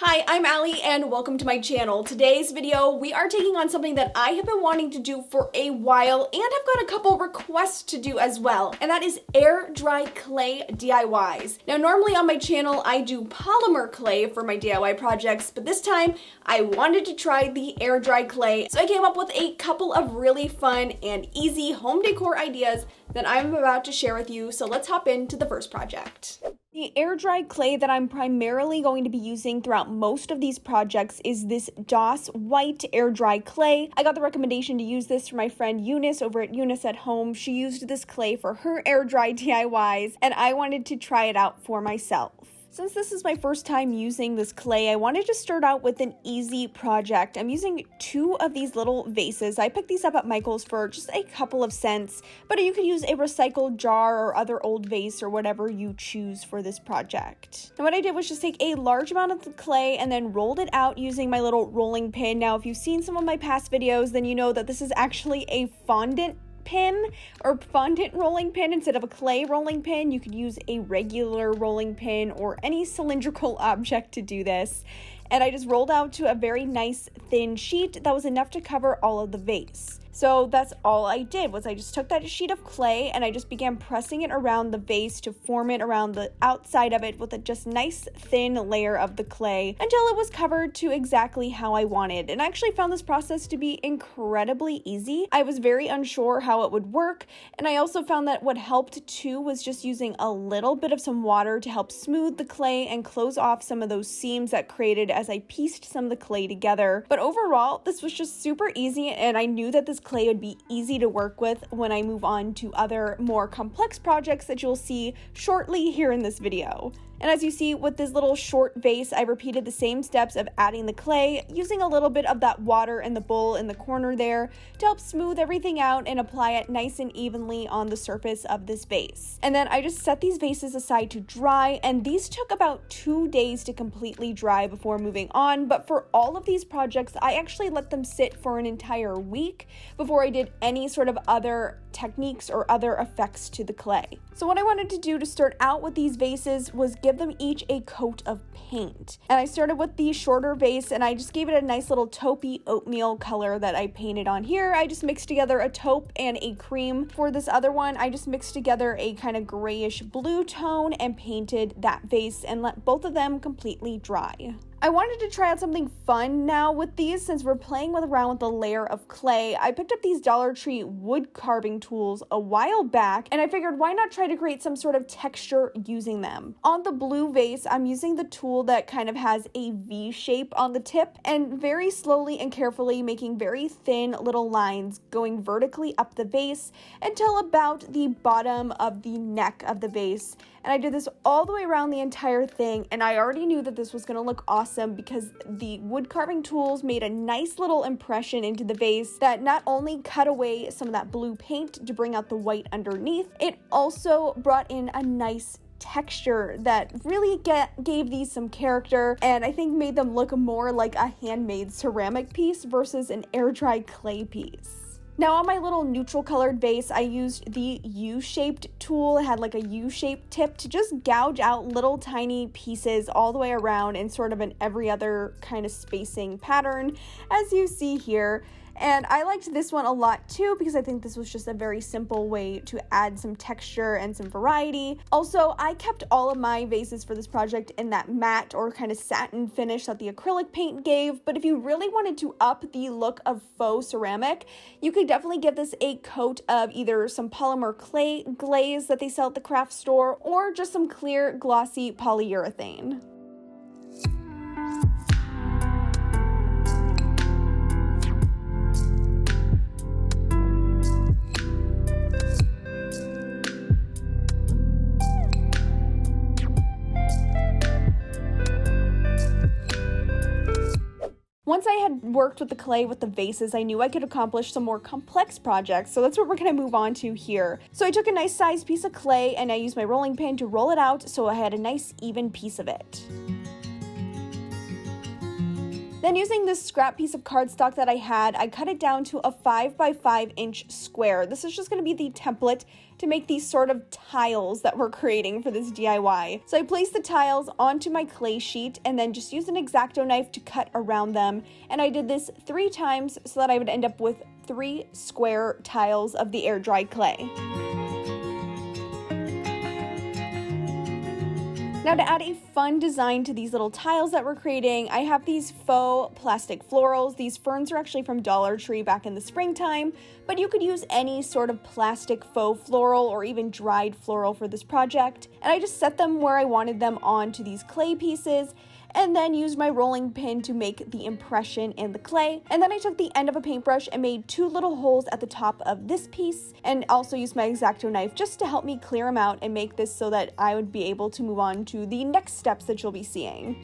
Hi, I'm Alli and welcome to my channel. Today's video, we are taking on something that I have been wanting to do for a while and I've got a couple requests to do as well, and that is air dry clay DIYs. Now, normally on my channel, I do polymer clay for my DIY projects, but this time I wanted to try the air dry clay. So I came up with a couple of really fun and easy home decor ideas that I'm about to share with you. So let's hop into the first project. The air dry clay that I'm primarily going to be using throughout most of these projects is this DOS white air dry clay. I got the recommendation to use this from my friend Eunice over at Eunice at Home. She used this clay for her air dry DIYs and I wanted to try it out for myself. Since this is my first time using this clay, I wanted to start out with an easy project. I'm using two of these little vases. I picked these up at Michael's for just a couple of cents, but you could use a recycled jar or other old vase or whatever you choose for this project. And what I did was just take a large amount of the clay and then rolled it out using my little rolling pin. Now, if you've seen some of my past videos, then you know that this is actually a fondant pin or fondant rolling pin instead of a clay rolling pin. You could use a regular rolling pin or any cylindrical object to do this. And I just rolled out to a very nice thin sheet that was enough to cover all of the vase. So that's all I did was I just took that sheet of clay and I just began pressing it around the vase to form it around the outside of it with a just nice thin layer of the clay until it was covered to exactly how I wanted. And I actually found this process to be incredibly easy. I was very unsure how it would work, and I also found that what helped too was just using a little bit of some water to help smooth the clay and close off some of those seams that created as I pieced some of the clay together. But overall, this was just super easy, and I knew that this clay would be easy to work with when I move on to other more complex projects that you'll see shortly here in this video. And as you see with this little short vase, I repeated the same steps of adding the clay, using a little bit of that water in the bowl in the corner there to help smooth everything out and apply it nice and evenly on the surface of this vase. And then I just set these vases aside to dry, and these took about 2 days to completely dry before moving on. But for all of these projects, I actually let them sit for an entire week before I did any sort of other techniques or other effects to the clay. So what I wanted to do to start out with these vases was give them each a coat of paint. And I started with the shorter vase and I just gave it a nice little taupey oatmeal color that I painted on here. I just mixed together a taupe and a cream. For this other one, I just mixed together a kind of grayish blue tone and painted that vase and let both of them completely dry. I wanted to try out something fun now with these since we're playing around with a layer of clay. I picked up these Dollar Tree wood carving tools a while back and I figured why not try to create some sort of texture using them. On the blue vase, I'm using the tool that kind of has a V shape on the tip and very slowly and carefully making very thin little lines going vertically up the vase until about the bottom of the neck of the vase. And I did this all the way around the entire thing, and I already knew that this was going to look awesome because the wood carving tools made a nice little impression into the vase that not only cut away some of that blue paint to bring out the white underneath, it also brought in a nice texture that really gave these some character and I think made them look more like a handmade ceramic piece versus an air dry clay piece. Now on my little neutral colored vase, I used the U-shaped tool. It had like a U-shaped tip to just gouge out little tiny pieces all the way around in sort of an every other kind of spacing pattern, as you see here. And I liked this one a lot too because I think this was just a very simple way to add some texture and some variety. Also, I kept all of my vases for this project in that matte or kind of satin finish that the acrylic paint gave, but if you really wanted to up the look of faux ceramic, you could definitely give this a coat of either some polymer clay glaze that they sell at the craft store or just some clear glossy polyurethane. Once I had worked with the clay with the vases, I knew I could accomplish some more complex projects, so that's what we're going to move on to here. So I took a nice sized piece of clay and I used my rolling pin to roll it out so I had a nice even piece of it. Then using this scrap piece of cardstock that I had, I cut it down to a 5 by 5 inch square. This is just going to be the template to make these sort of tiles that we're creating for this DIY. So I placed the tiles onto my clay sheet and then just used an X-Acto knife to cut around them. And I did this 3 times so that I would end up with 3 square tiles of the air dry clay. Now to add a fun design to these little tiles that we're creating, I have these faux plastic florals. These ferns are actually from Dollar Tree back in the springtime, but you could use any sort of plastic faux floral or even dried floral for this project. And I just set them where I wanted them onto these clay pieces, and then used my rolling pin to make the impression in the clay. And then I took the end of a paintbrush and made 2 little holes at the top of this piece, and also used my X-Acto knife just to help me clear them out and make this so that I would be able to move on to the next steps that you'll be seeing.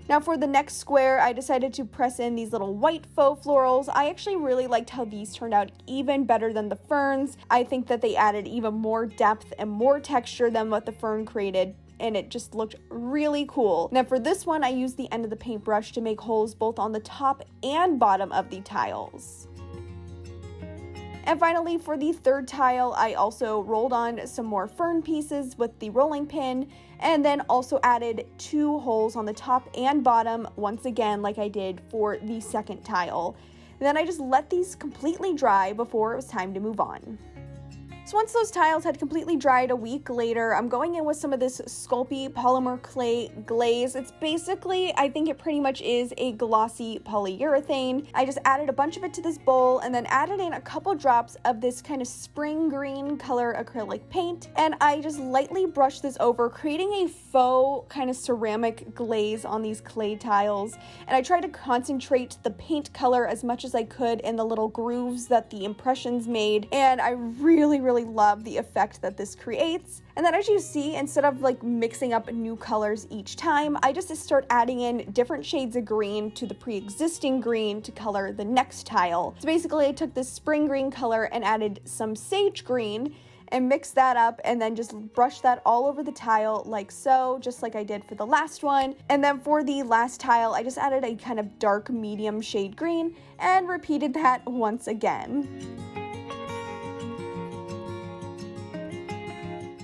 Now for the next square, I decided to press in these little white faux florals. I actually really liked how these turned out even better than the ferns. I think that they added even more depth and more texture than what the fern created, and it just looked really cool. Now for this one, I used the end of the paintbrush to make holes both on the top and bottom of the tiles. And finally, for the third tile, I also rolled on some more fern pieces with the rolling pin, and then also added 2 holes on the top and bottom, once again like I did for the second tile. And then I just let these completely dry before it was time to move on. So once those tiles had completely dried a week later, I'm going in with some of this Sculpey polymer clay glaze. It's basically, I think it pretty much is a glossy polyurethane. I just added a bunch of it to this bowl and then added in a couple drops of this kind of spring green color acrylic paint. And I just lightly brushed this over, creating a faux kind of ceramic glaze on these clay tiles. And I tried to concentrate the paint color as much as I could in the little grooves that the impressions made. And I really love the effect that this creates. And then as you see, instead of like mixing up new colors each time, I just start adding in different shades of green to the pre-existing green to color the next tile. So basically I took this spring green color and added some sage green and mixed that up, and then just brushed that all over the tile like so, just like I did for the last one. And then for the last tile, I just added a kind of dark medium shade green and repeated that once again.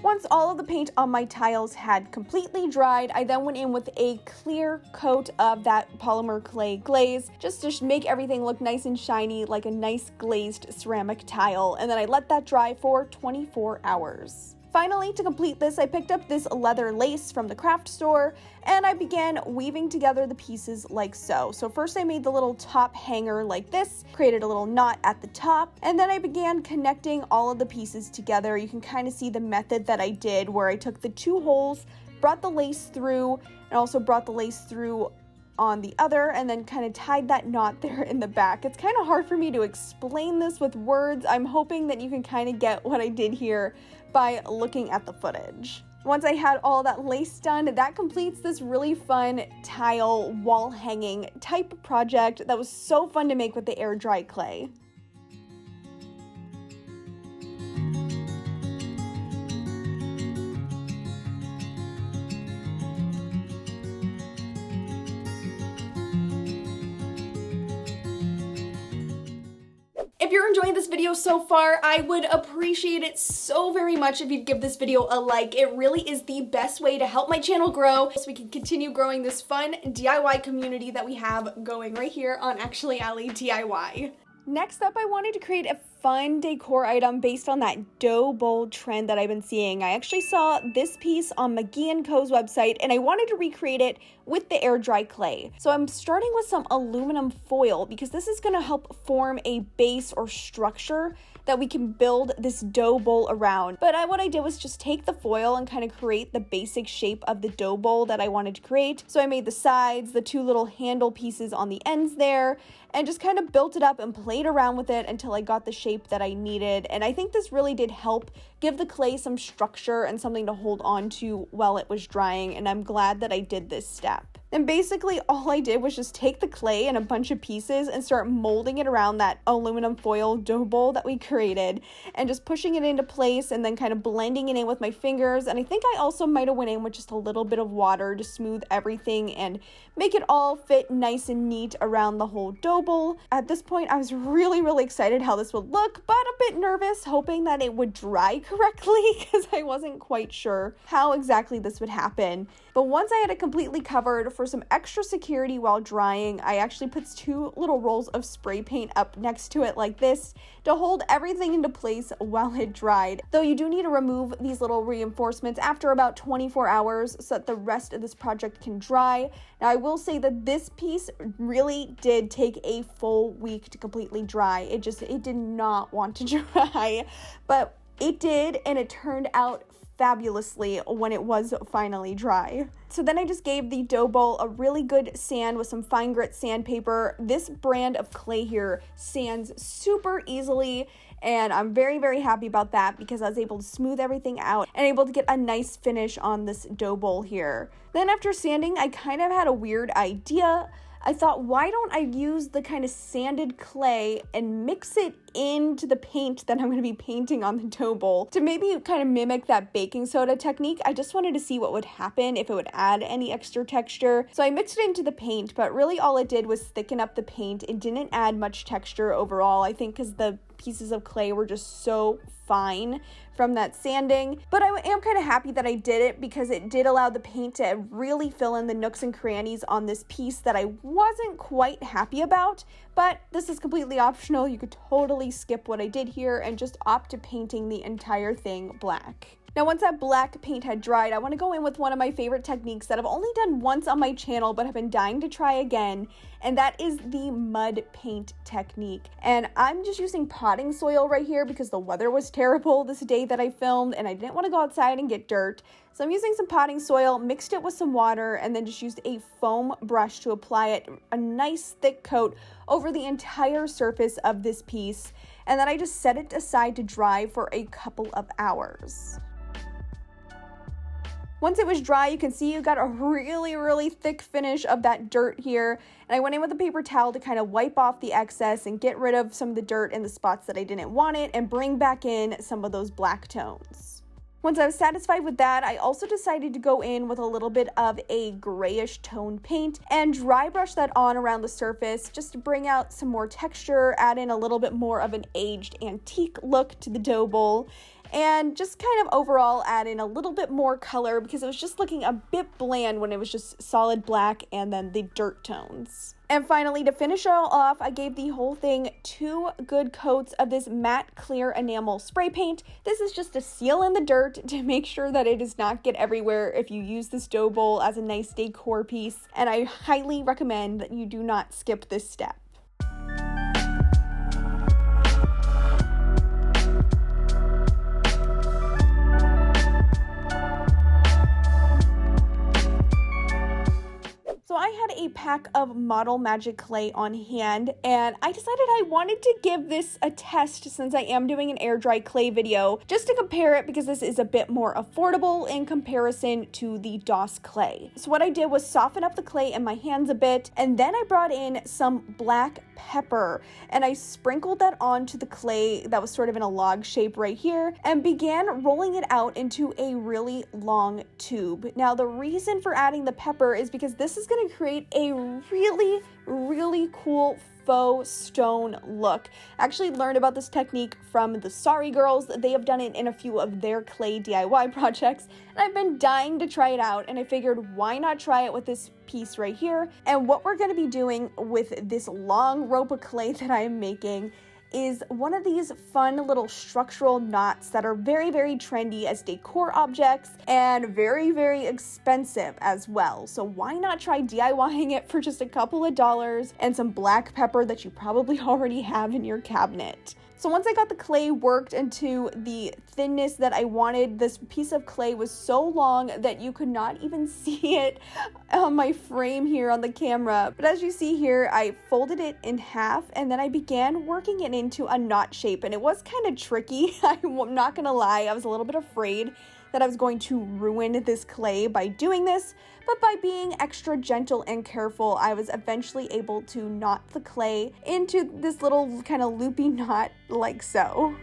Once all of the paint on my tiles had completely dried, I then went in with a clear coat of that polymer clay glaze, just to make everything look nice and shiny like a nice glazed ceramic tile, and then I let that dry for 24 hours. Finally, to complete this, I picked up this leather lace from the craft store, and I began weaving together the pieces like so. So first I made the little top hanger like this, created a little knot at the top, and then I began connecting all of the pieces together. You can kind of see the method that I did, where I took the 2 holes, brought the lace through, and also brought the lace through on the other, and then kind of tied that knot there in the back. It's kind of hard for me to explain this with words. I'm hoping that you can kind of get what I did here by looking at the footage. Once I had all that lace done, that completes this really fun tile wall hanging type project that was so fun to make with the air dry clay. If you're enjoying this video so far, I would appreciate it so very much if you'd give this video a like. It really is the best way to help my channel grow so we can continue growing this fun DIY community that we have going right here on I'm Alli DIY. Next up, I wanted to create a fun decor item based on that dough bowl trend that I've been seeing. I actually saw this piece on McGee Co's website, and I wanted to recreate it with the air dry clay. So I'm starting with some aluminum foil because this is going to help form a base or structure that we can build this dough bowl around. But what I did was just take the foil and kind of create the basic shape of the dough bowl that I wanted to create. So I made the sides, the 2 little handle pieces on the ends there, and just kind of built it up and played around with it until I got the shape that I needed. And I think this really did help give the clay some structure and something to hold on to while it was drying, and I'm glad that I did this step. And basically all I did was just take the clay in a bunch of pieces and start molding it around that aluminum foil dough bowl that we created and just pushing it into place and then kind of blending it in with my fingers. And I think I also might have went in with just a little bit of water to smooth everything and make it all fit nice and neat around the whole dough bowl. At this point, I was really excited how this would look, but a bit nervous, hoping that it would dry correctly because I wasn't quite sure how exactly this would happen. But once I had it completely covered, for some extra security while drying, I actually put 2 little rolls of spray paint up next to it like this to hold everything into place while it dried. Though you do need to remove these little reinforcements after about 24 hours so that the rest of this project can dry. Now I will say that this piece really did take a full week to completely dry. It did not want to dry, but it did, and it turned out fabulously when it was finally dry. So then I just gave the dough bowl a really good sand with some fine grit sandpaper. This brand of clay here sands super easily, and I'm very happy about that because I was able to smooth everything out and able to get a nice finish on this dough bowl here. Then after sanding, I kind of had a weird idea. I thought, why don't I use the kind of sanded clay and mix it into the paint that I'm going to be painting on the dough bowl to maybe kind of mimic that baking soda technique. I just wanted to see what would happen if it would add any extra texture. So I mixed it into the paint, but really all it did was thicken up the paint. It didn't add much texture overall, I think because the pieces of clay were just so fine from that sanding. But I am kind of happy that I did it because it did allow the paint to really fill in the nooks and crannies on this piece that I wasn't quite happy about. But this is completely optional. You could totally skip what I did here and just opt to painting the entire thing black. Now, once that black paint had dried, I want to go in with one of my favorite techniques that I've only done once on my channel, but have been dying to try again, and that is the mud paint technique. And I'm just using potting soil right here because the weather was terrible this day that I filmed, and I didn't want to go outside and get dirt. So I'm using some potting soil, mixed it with some water, and then just used a foam brush to apply it a nice thick coat over the entire surface of this piece. And then I just set it aside to dry for a couple of hours. Once it was dry, you can see you got a really thick finish of that dirt here. And I went in with a paper towel to kind of wipe off the excess and get rid of some of the dirt in the spots that I didn't want it and bring back in some of those black tones. Once I was satisfied with that, I also decided to go in with a little bit of a grayish toned paint and dry brush that on around the surface just to bring out some more texture, add in a little bit more of an aged antique look to the dough bowl, and just kind of overall add in a little bit more color because it was just looking a bit bland when it was just solid black and then the dirt tones. And finally, to finish it all off, I gave the whole thing 2 good coats of this matte clear enamel spray paint. This is just to seal in the dirt to make sure that it does not get everywhere if you use this dough bowl as a nice decor piece. And I highly recommend that you do not skip this step. So I had a pack of Model Magic clay on hand, and I decided I wanted to give this a test since I am doing an air dry clay video, just to compare it because this is a bit more affordable in comparison to the DOS clay. So what I did was soften up the clay in my hands a bit, and then I brought in some black pepper, and I sprinkled that onto the clay that was sort of in a log shape right here, and began rolling it out into a really long tube. Now the reason for adding the pepper is because this is going to create a really cool faux stone look. I actually learned about this technique from the Sorry Girls. They have done it in a few of their clay DIY projects, and I've been dying to try it out, and I figured why not try it with this piece right here. And what we're going to be doing with this long rope of clay that I am making is one of these fun little structural knots that are very trendy as decor objects and very expensive as well. So why not try DIYing it for just a couple of dollars and some black pepper that you probably already have in your cabinet. So once I got the clay worked into the thinness that I wanted, this piece of clay was so long that you could not even see it on my frame here on the camera. But as you see here, I folded it in half and then I began working it into a knot shape, and it was kind of tricky. I'm not gonna lie, I was a little bit afraid that I was going to ruin this clay by doing this, but by being extra gentle and careful, I was eventually able to knot the clay into this little kind of loopy knot like so.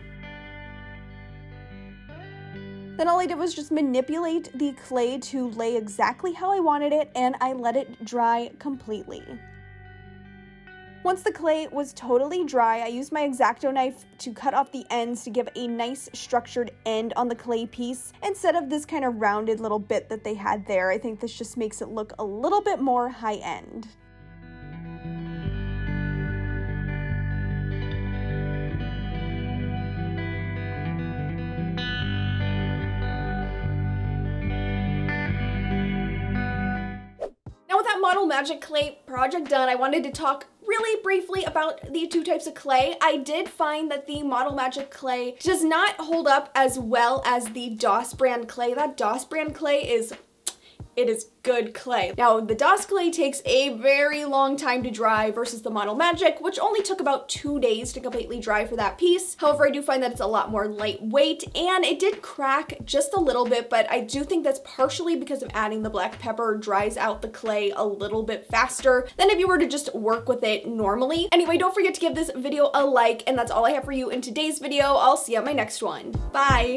Then all I did was just manipulate the clay to lay exactly how I wanted it, and I let it dry completely. Once the clay was totally dry, I used my X-Acto knife to cut off the ends to give a nice structured end on the clay piece instead of this kind of rounded little bit that they had there. I think this just makes it look a little bit more high-end. Model Magic clay project done, I wanted to talk really briefly about the two types of clay. I did find that the Model Magic clay does not hold up as well as the DOS brand clay. That DOS brand clay is good clay. Now, the DOS clay takes a very long time to dry versus the Model Magic, which only took about 2 days to completely dry for that piece. However, I do find that it's a lot more lightweight, and it did crack just a little bit, but I do think that's partially because of adding the black pepper dries out the clay a little bit faster than if you were to just work with it normally. Anyway, don't forget to give this video a like, and that's all I have for you in today's video. I'll see you on my next one. Bye!